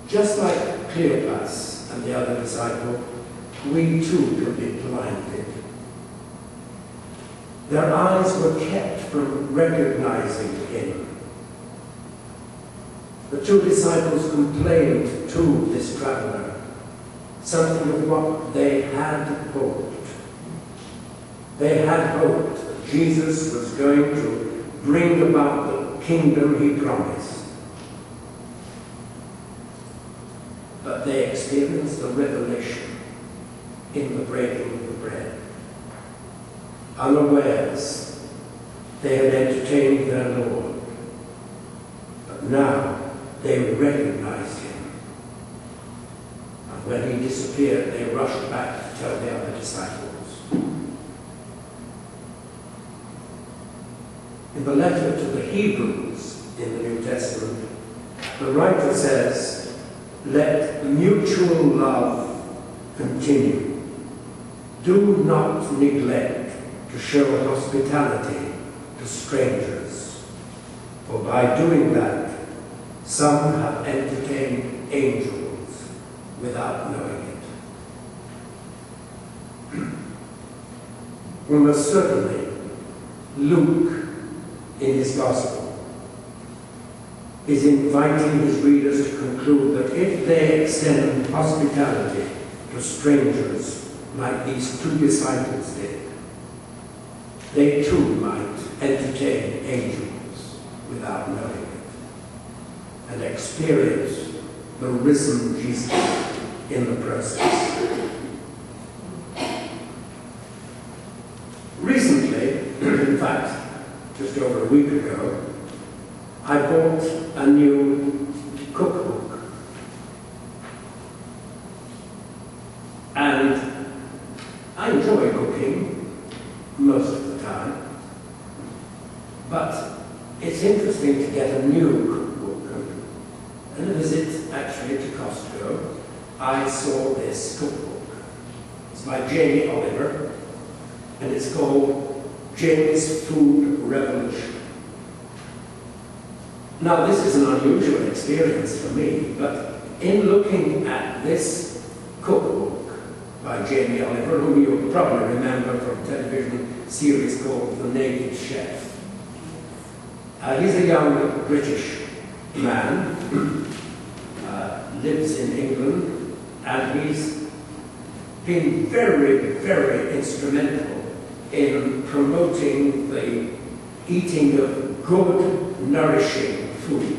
just like Cleopas and the other disciple, we too can be blinded. Their eyes were kept from recognizing him. The two disciples complained to this traveler something of what they had hoped. They had hoped that Jesus was going to bring about the kingdom he promised. But they experienced a revelation in the breaking of the bread. Unawares, they had entertained their Lord, but now they recognized him. And when he disappeared, they rushed back to tell the other disciples. In the letter to the Hebrews in the New Testament, the writer says, "Let mutual love continue. Do not neglect to show hospitality to strangers, for by doing that, some have entertained angels without knowing it." Almost certainly, Luke, in his Gospel, is inviting his readers to conclude that if they extend hospitality to strangers like these two disciples did, they too might entertain angels without knowing it and experience the risen Jesus in the process. Recently, in fact, just over a week ago, I bought a new cookbook. And I enjoy cooking most of the time, but it's interesting to get a new cookbook. And a visit actually to Costco, I saw this cookbook. It's by Jamie Oliver, and it's called Jamie's Food Revolution. Now, this is an unusual experience for me, but in looking at this cookbook by Jamie Oliver, whom you'll probably remember from a television series called The Naked Chef. He's a young British man, lives in England, and he's been very, very instrumental in promoting the eating of good, nourishing food,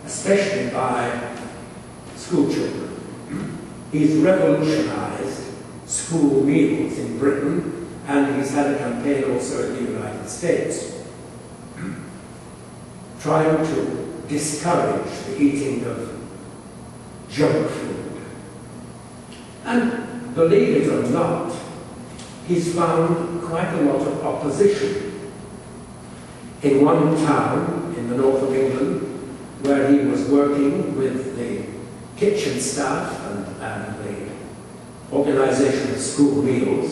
especially by school children. He's revolutionized school meals in Britain, and he's had a campaign also in the United States, trying to discourage the eating of junk food. And believe it or not, he's found quite a lot of opposition. In one town in the north of England, where he was working with the kitchen staff and the organization of school meals,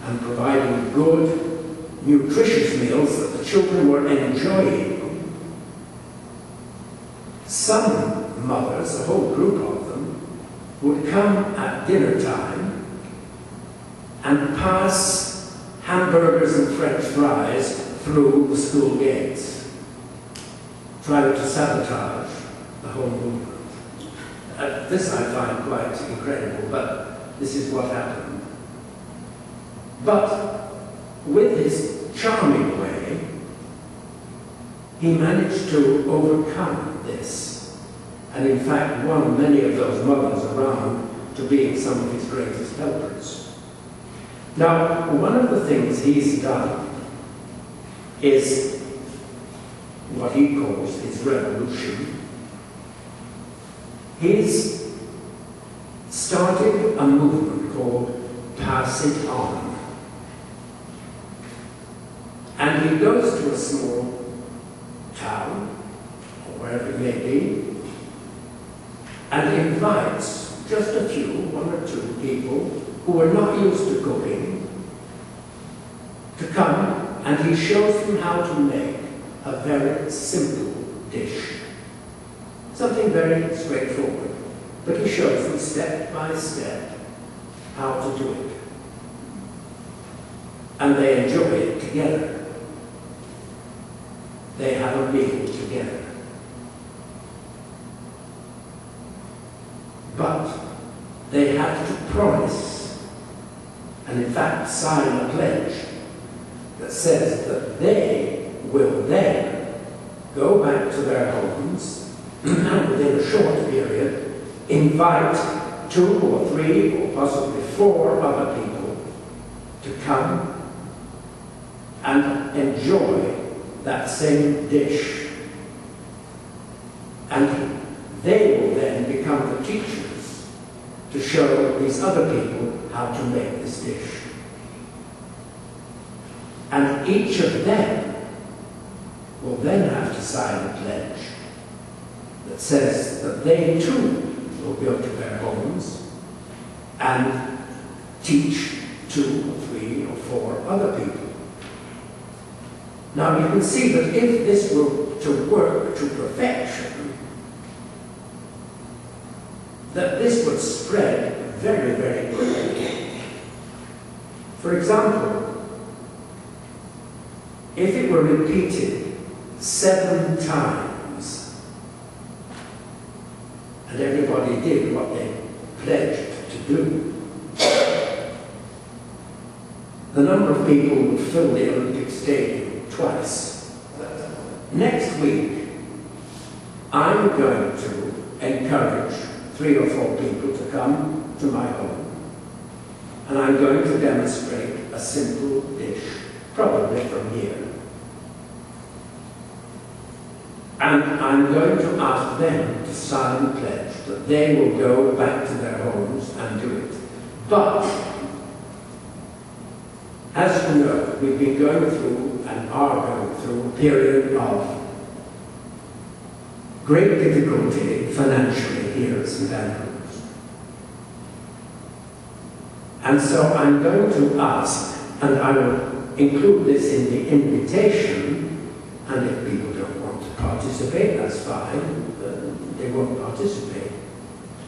and providing good, nutritious meals that the children were enjoying, some mothers, a whole group of them, would come at dinner time and pass hamburgers and French fries through the school gates, trying to sabotage the whole movement. This I find quite incredible, but this is what happened. But with his charming way, he managed to overcome this, and in fact won many of those mothers around to being some of his greatest helpers. Now, one of the things he's done is what he calls his revolution. He's started a movement called Pass It On. And he goes to a small town, or wherever it may be, and invites just a few, one or two people who are not used to cooking, to come, and he shows them how to make a very simple dish. Something very straightforward. but he shows them step by step how to do it. And they enjoy it together. They have a meal together. But they have to promise, and in fact sign a pledge, that says that they will then go back to their homes and within a short period invite 2 or 3 or possibly 4 other people to come and enjoy that same dish. And they will then become the teachers to show these other people how to make this dish. And each of them will then have to sign a pledge that says that they too will go to their homes and teach 2 or 3 or 4 other people. Now you can see that if this were to work to perfection, that this would spread very, very quickly. For example, if it were repeated 7 times, and everybody did what they pledged to do, the number of people would fill the Olympic Stadium twice. Next week, I'm going to encourage 3 or 4 people to come to my home, and I'm going to demonstrate a simple dish, probably from here. And I'm going to ask them to sign a pledge that they will go back to their homes and do it. But, as you know, we've been going through and are going through a period of great difficulty financially here at St Andrews. And so I'm going to ask, and I will include this in the invitation, and if people don't want to participate, that's fine, they won't participate.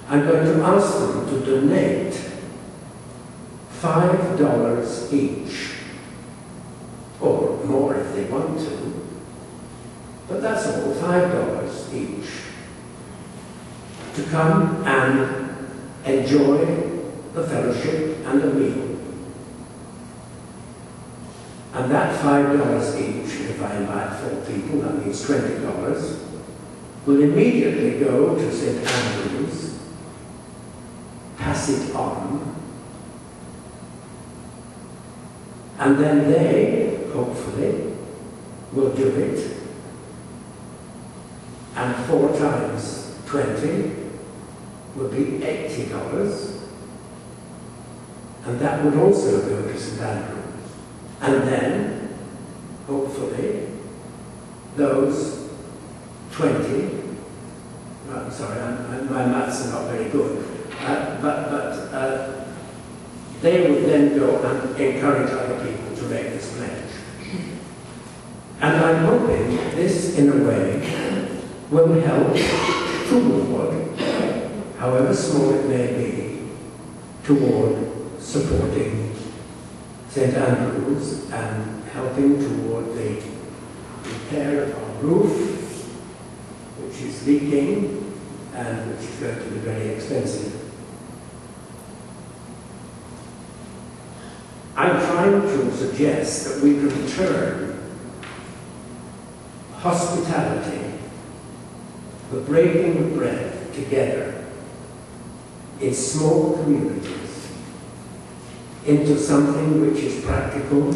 I'm going to ask them to donate $5 each, or more if they want to, but that's all, $5 each, to come and enjoy the fellowship and the meal. And that $5 each, if I invite 4 people, that means $20, will immediately go to St Andrews, pass it on, and then they, hopefully, will do it. And 4 times 20 would be $80. And that would also go to St Andrews. And then, hopefully, those 20, I'm sorry, my maths are not very good, but they would then go and encourage other people to make this pledge. And I'm hoping this, in a way, will help toward, however small it may be, toward supporting St Andrews and helping toward the repair of our roof, which is leaking and which is going to be very expensive. I'm trying to suggest that we can turn hospitality, the breaking of bread together in small communities, into something which is practical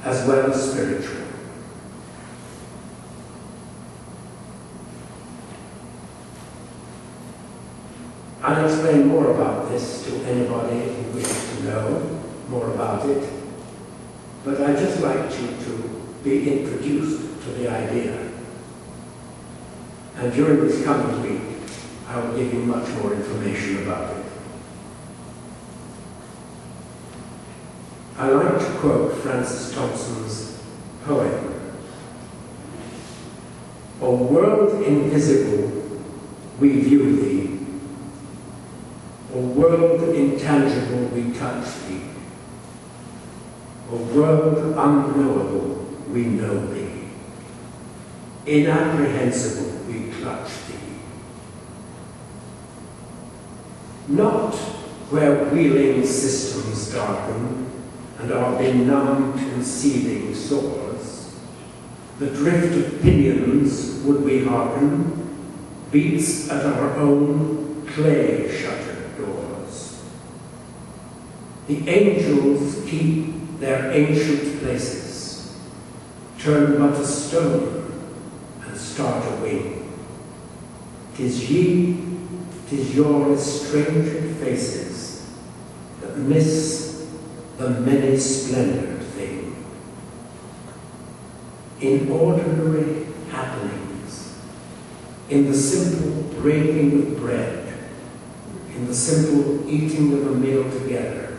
as well as spiritual. I'll explain more about this to anybody who wishes to know more about it, but I'd just like you to be introduced to the idea. And during this coming week, I will give you much more information about it. I like to quote Francis Thompson's poem, "O world invisible, we view thee, O world intangible, we touch thee. O world unknowable, we know thee. Inapprehensible, we clutch thee. Not where wheeling systems darken and our benumbed and seething sores, the drift of pinions would we hearken, beats at our own clay-shuttered doors. The angels keep their ancient places, turn but a stone and start a wing. 'Tis ye, 'tis your estranged faces that miss the many-splendored thing. In ordinary happenings, in the simple breaking of bread, in the simple eating of a meal together,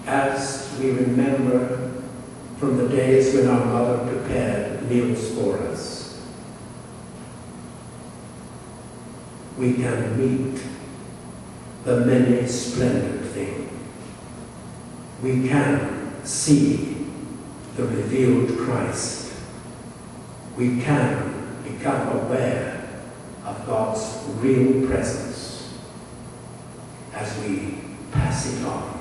as we remember from the days when our mother prepared meals for us, we can meet the many-splendored thing. We can see the revealed Christ. We can become aware of God's real presence as we pass it on